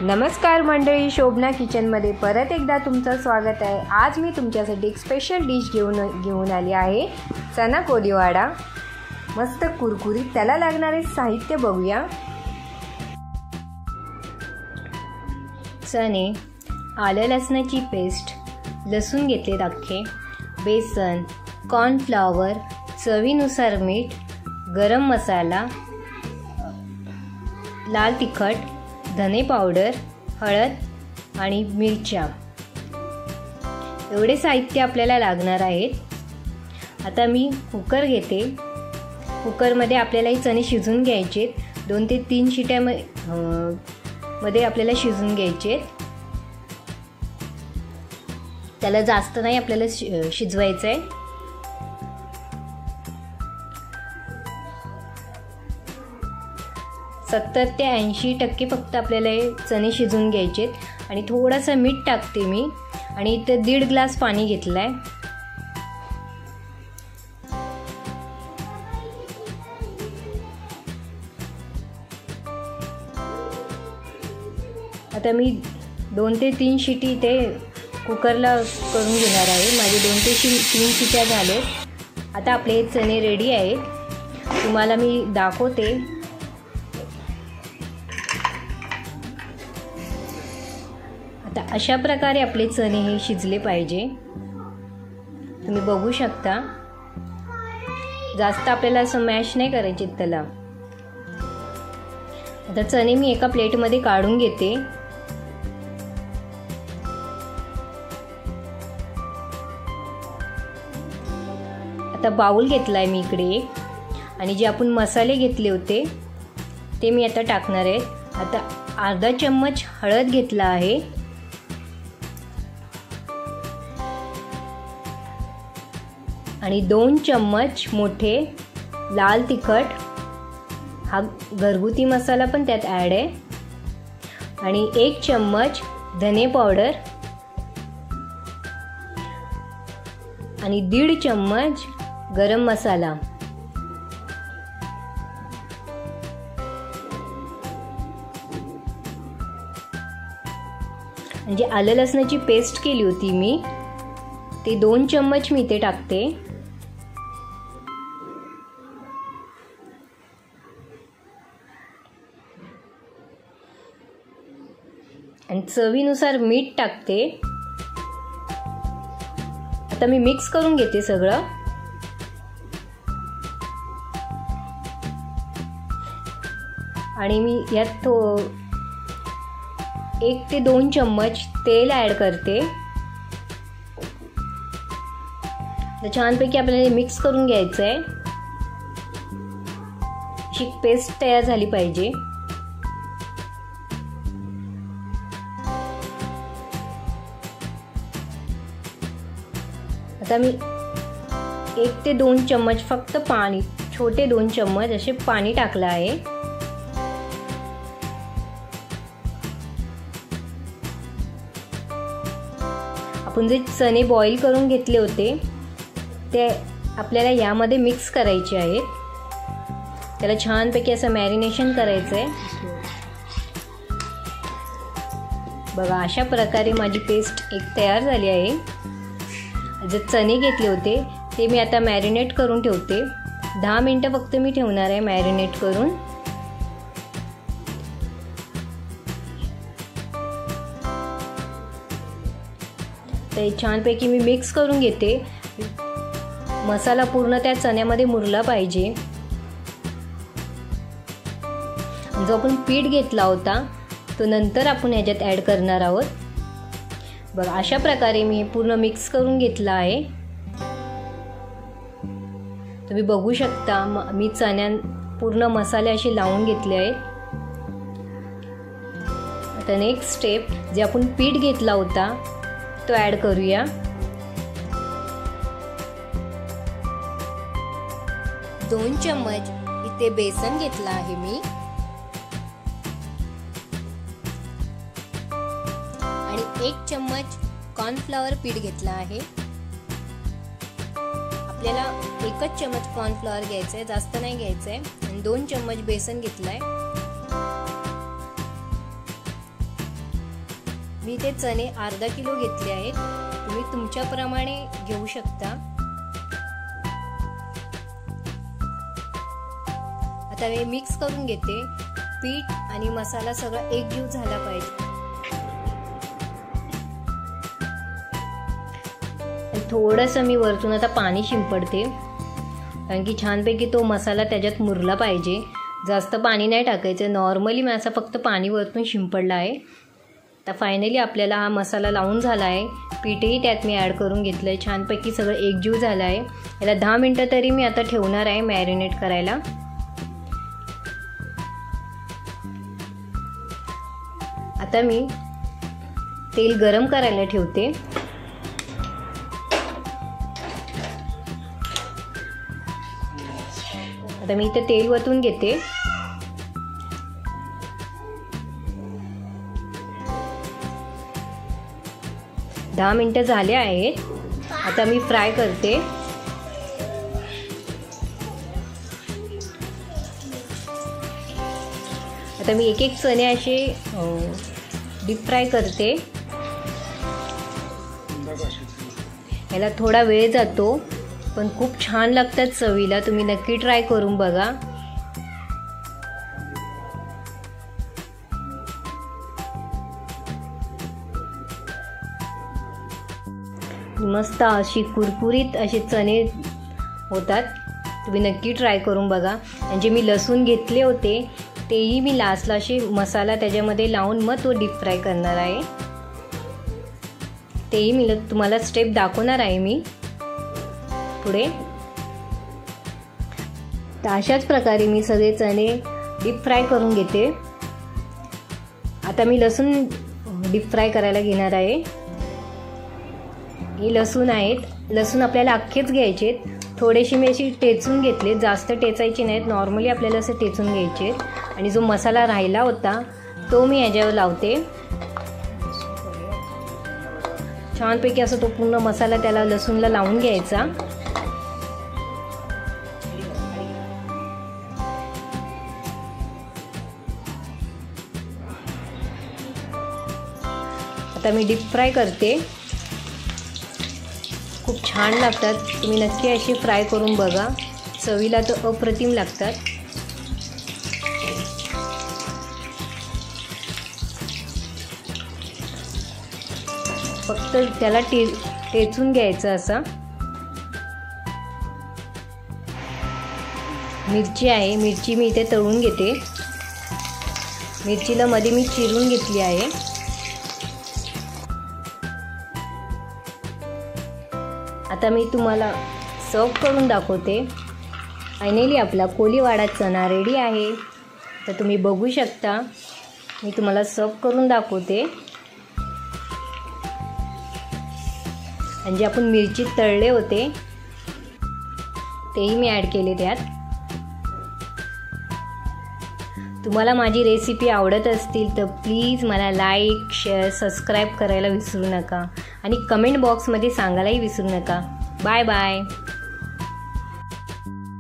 नमस्कार मंडळी, शोभना किचनमध्ये परत एकदा तुमचं स्वागत आहे। आज मी तुमच्यासाठी एक स्पेशल डिश घेऊन आली आहे, चना कोली वडा। मस्त कुरकुरीत, त्याला लागणारे साहित्य बघूया। चणे, आलं लसणाची पेस्ट, लसूण घेतले अख्खे, बेसन, कॉर्नफ्लॉवर, चवीनुसार मीठ, गरम मसाला, लाल तिखट, धने पावडर, हळद आणि मिरच्या, एवढे साहित्य आपल्याला लागणार आहेत। आता मी कुकर घेते। कुकरमध्ये आपल्याला हे चणे शिजून घ्यायचे, 2 ते 3 शिट्यामध्ये आपल्याला शिजून घ्यायचे। त्याला जास्त नाही आपल्याला शिजवायचं आहे। सत्तर ते 80% फक्त आपल्याला हे चणे शिजून घ्यायचे आणि थोडासा मीठ टाकते मी आणि इथे 1.5 ग्लास पाणी घेतलंय। आता मी 2 ते 3 शिटी इथे कुकरला करून घेणार आहे। माझे 2 ते 3 शिट्या झाले। आता आपले चणे रेडी आहेत, तुम्हाला मी दाखवते। आता अशा प्रकारे आपले चणे हे शिजले पाहिजे, तुम्ही बघू शकता। जास्त आपल्याला असं मॅश नाही करायचे त्याला। आता चणे मी एका प्लेटमध्ये काढून घेते। आता बाउल घेतलाय मी इकडे एक, आणि जे आपण मसाले घेतले होते ते मी आता टाकणार आहे। आता अर्धा चम्मच हळद घेतला आहे, आणि 2 चम्मच मोठे लाल तिखट, हा घरगुती मसाला पण त्यात ॲड आहे, आणि 1 चम्मच धने पावडर, आणि 1.5 चम्मच गरम मसाला। म्हणजे आलं लसणाची पेस्ट केली होती मी, ते 2 चम्मच मी इथे टाकते। आणि चवीनुसार मीठ टाकते। आता मी मिक्स करून घेते सगळं, आणि मी यात 1 ते 2 चम्मच तेल ॲड करते। छानपैकी आपल्याला मिक्स करून घ्यायचं आहे, अशी पेस्ट तयार झाली पाहिजे। आता मी 1 ते 2 चम्मच फक्त पाणी, छोटे 2 चम्मच असे पाणी टाकलं आहे। आपण जे चणे बॉईल करून घेतले होते ते आपल्याला यामध्ये मिक्स करायचे आहेत। त्याला छानपैकी असं मॅरिनेशन करायचं आहे। बघा, अशा प्रकारे माझी पेस्ट एक तयार झाली आहे। जे चणे घेतले होते ते मी आता मॅरिनेट करून ठेवते। 10 मिनिटं फक्त मी ठेवणार आहे मॅरिनेट करून। ते छानपैकी मी मिक्स करून घेते। मसाला पूर्ण त्या चण्यामध्ये मुरला पाहिजे। जो आपण पीठ घेतला होता तो नंतर आपण ह्याच्यात ॲड करणार आहोत। बघा, अशा प्रकारे मी पूर्ण मिक्स करून घेतला आहे। तुम्ही बघू शकता, मी चण्यात पूर्ण मसाले असे लावून घेतले आहेत। आता नेक्स्ट स्टेप, जे आपण पीठ घेतला होता तो ॲड करूया। दोन चम्मच इथे बेसन घेतला आहे मी, आणि 1 चम्मच कॉर्नफ्लॉवर पीठ घेतला आहे। आपल्याला 1 चम्मच कॉर्नफ्लॉवर घ्यायचं आहे, जास्त नाही घ्यायचं आहे, आणि 2 चम्मच बेसन घेतलाय। मी ते चणे अर्धा किलो घेतले आहेत, तुम्ही तुमच्याप्रमाणे घेऊ शकता। आता मी मिक्स करून घेते, पीठ आणि मसाला सगळा एकजीव झाला पाहिजे। थोडंसं मी वरतून आता पाणी शिंपडते, कारण की छानपैकी तो मसाला त्याच्यात मुरला पाहिजे। जास्त पाणी नाही टाकायचं, नॉर्मली मी असं फक्त पाणी वरतून शिंपडलं आहे। आता फायनली आपल्याला हा मसाला लावून झाला आहे, पीठही त्यात मी ॲड करून घेतलं आहे, छानपैकी सगळं एकजीव झालं आहे। याला 10 मिनटं तरी मी आता ठेवणार आहे मॅरिनेट करायला। आता मी तेल गरम करायला ठेवते। आता मी इथे तेल वतून घेते। दहा मिनटं झाले आहेत, आता मी फ्राय करते। आता मी एक एक चणे असे डीप फ्राय करते। याला थोडा वेळ जातो, पण खूप छान लागतात चवीला, तुम्ही नक्की ट्राय करून बघा। मस्त अशी कुरकुरीत असे चणे होतात, तुम्ही नक्की ट्राय करून बघा। म्हणजे मी लसूण घेतले होते, तेही मी लास्टला असे मसाला त्याच्यामध्ये लावून मग तो डीप फ्राय करणार आहे, तेही मी तुम्हाला स्टेप दाखवणार आहे मी पुढे। तर अशाच प्रकारे मी सगळे चणे डीप फ्राय करून घेते। आता मी लसूण डीप फ्राय करायला घेणार आहे। हे लसूण आहेत, लसूण आपल्याला अख्खेच घ्यायचे, थोडेसे मी अशी टेचून घेतले, जास्त टेचायचे नाहीत, नॉर्मली आपल्याला असे टेचून घ्यायचे। आणि जो मसाला राहिला होता तो मी याच्यावर लावते, छानपैकी असं तो पूर्ण मसाला त्याला लसूणला लावून घ्यायचा। आता मी डीप फ्राय करते, खूप छान लागतात, तुम्ही नक्की अशी फ्राय करून बघा, चवीला तर अप्रतिम लागतात। फक्त त्याला टेचून घ्यायचं असं। मिरची आहे, मिरची मी इथे तळून घेते, मिरचीला मध्ये मी चिरून घेतली आहे। आता मी तुम्हाला सर्व करून दाखवते। फायनली आपला कोलीवाडा चणा रेडी आहे, तर तुम्ही बघू शकता, मी तुम्हाला सर्व करून दाखवते। आणि जे आपण मिरची तळले होते तेही मी ॲड केले त्यात। तुम्हाला माझी रेसिपी आवडत असतील तर प्लीज मला लाईक, शेअर, सबस्क्राईब करायला विसरू नका, आणि कमेंट बॉक्समध्ये सांगायलाही विसरू नका। Bye bye.